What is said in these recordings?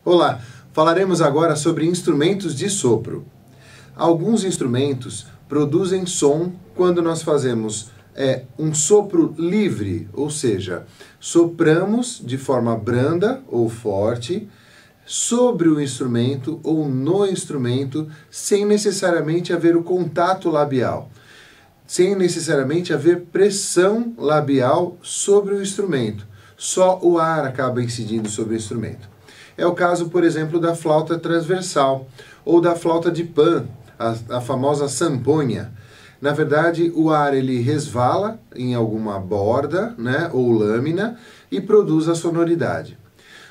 Olá, falaremos agora sobre instrumentos de sopro. Alguns instrumentos produzem som quando nós fazemos um sopro livre, ou seja, sopramos de forma branda ou forte sobre o instrumento ou no instrumento, sem necessariamente haver o contato labial, sem necessariamente haver pressão labial sobre o instrumento. Só o ar acaba incidindo sobre o instrumento. É o caso, por exemplo, da flauta transversal ou da flauta de pan, a famosa sanfonha. Na verdade, o ar ele resvala em alguma borda, né, ou lâmina e produz a sonoridade.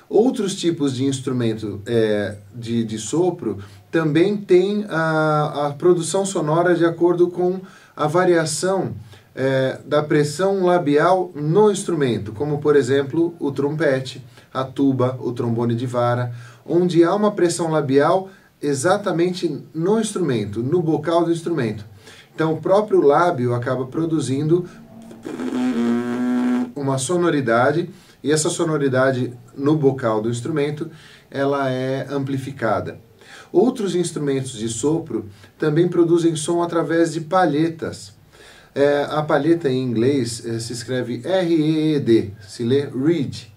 Outros tipos de instrumento de sopro também têm a produção sonora de acordo com a variação da pressão labial no instrumento, como por exemplo o trompete, a tuba, o trombone de vara, onde há uma pressão labial exatamente no instrumento, no bocal do instrumento. Então o próprio lábio acaba produzindo uma sonoridade, e essa sonoridade no bocal do instrumento, ela é amplificada. Outros instrumentos de sopro também produzem som através de palhetas. A palheta em inglês se escreve R-E-E-D, se lê reed.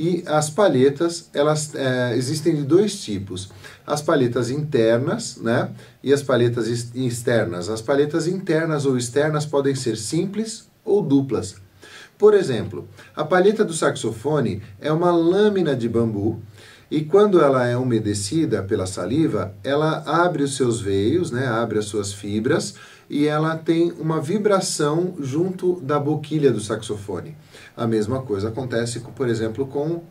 E as palhetas, elas existem de dois tipos. As palhetas internas, né, e as palhetas externas. As palhetas internas ou externas podem ser simples ou duplas. Por exemplo, a palheta do saxofone é uma lâmina de bambu e quando ela é umedecida pela saliva, ela abre os seus veios, né, abre as suas fibras e ela tem uma vibração junto da boquilha do saxofone. A mesma coisa acontece, por exemplo, com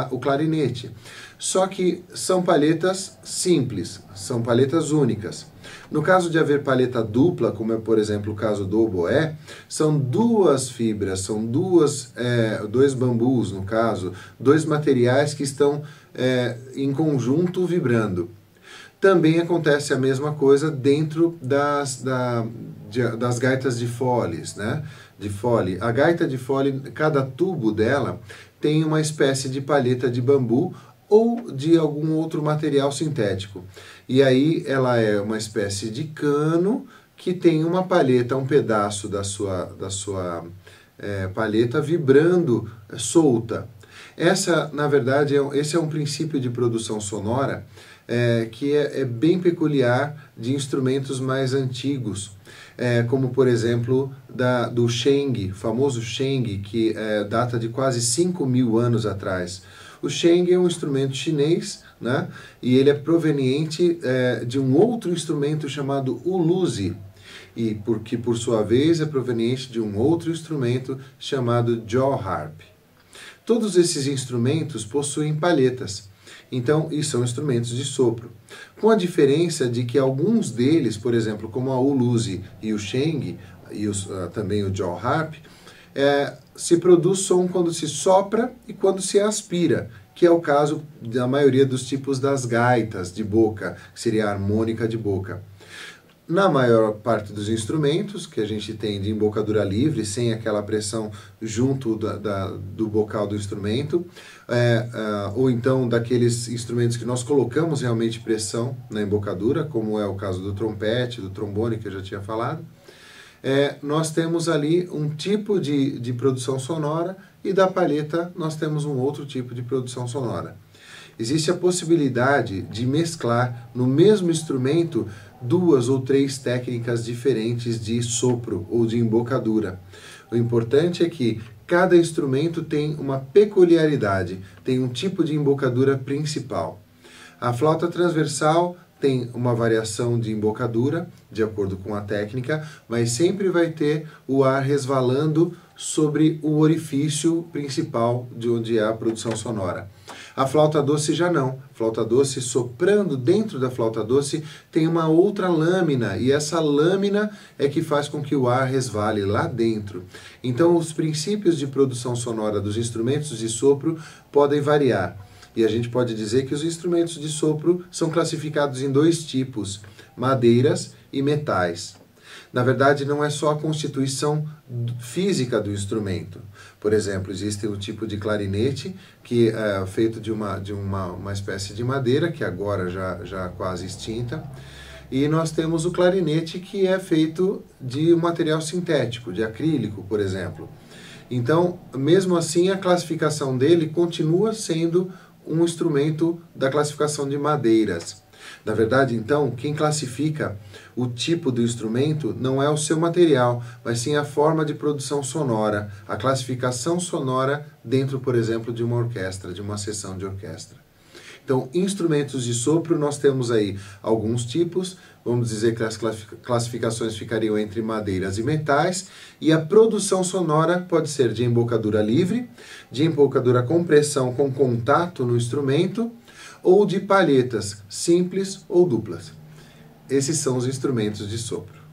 o clarinete. Só que são palhetas simples, são palhetas únicas. No caso de haver palheta dupla, como é, por exemplo, o caso do oboé, são duas fibras, são dois bambus, no caso, dois materiais que estão em conjunto vibrando. Também acontece a mesma coisa dentro das gaitas de foles, né? De fole. A gaita de fole, cada tubo dela tem uma espécie de palheta de bambu ou de algum outro material sintético. E aí ela é uma espécie de cano que tem uma palheta, um pedaço da sua palheta vibrando solta. Na verdade, esse é um princípio de produção sonora que é bem peculiar de instrumentos mais antigos, como por exemplo do sheng, famoso sheng, que data de quase 5.000 anos atrás. O sheng é um instrumento chinês, né, e ele é proveniente de um outro instrumento chamado uluzi, e porque por sua vez é proveniente de um outro instrumento chamado jaw harp. Todos esses instrumentos possuem palhetas. Então, e são instrumentos de sopro. Com a diferença de que alguns deles, por exemplo, como a uluzi e o sheng, e também o jaw harp, se produz som quando se sopra e quando se aspira, que é o caso da maioria dos tipos das gaitas de boca, que seria a harmônica de boca. Na maior parte dos instrumentos que a gente tem de embocadura livre, sem aquela pressão junto do bocal do instrumento, ou então daqueles instrumentos que nós colocamos realmente pressão na embocadura, como é o caso do trompete, do trombone, que eu já tinha falado, nós temos ali um tipo de produção sonora e da palheta nós temos um outro tipo de produção sonora. Existe a possibilidade de mesclar no mesmo instrumento duas ou três técnicas diferentes de sopro ou de embocadura. O importante é que cada instrumento tem uma peculiaridade, tem um tipo de embocadura principal. A flauta transversal tem uma variação de embocadura, de acordo com a técnica, mas sempre vai ter o ar resvalando sobre o orifício principal de onde há a produção sonora. A flauta doce já não. A flauta doce, soprando dentro da flauta doce, tem uma outra lâmina, e essa lâmina é que faz com que o ar resvale lá dentro. Então, os princípios de produção sonora dos instrumentos de sopro podem variar. E a gente pode dizer que os instrumentos de sopro são classificados em dois tipos, madeiras e metais. Na verdade, não é só a constituição física do instrumento. Por exemplo, existe o tipo de clarinete que é feito de uma espécie de madeira, que agora já quase extinta, e nós temos o clarinete que é feito de um material sintético, de acrílico, por exemplo. Então, mesmo assim, a classificação dele continua sendo um instrumento da classificação de madeiras. Na verdade, então, quem classifica o tipo do instrumento não é o seu material, mas sim a forma de produção sonora, a classificação sonora dentro, por exemplo, de uma orquestra, de uma seção de orquestra. Então, instrumentos de sopro, nós temos aí alguns tipos, vamos dizer que as classificações ficariam entre madeiras e metais, e a produção sonora pode ser de embocadura livre, de embocadura com pressão com contato no instrumento, ou de palhetas simples ou duplas. Esses são os instrumentos de sopro.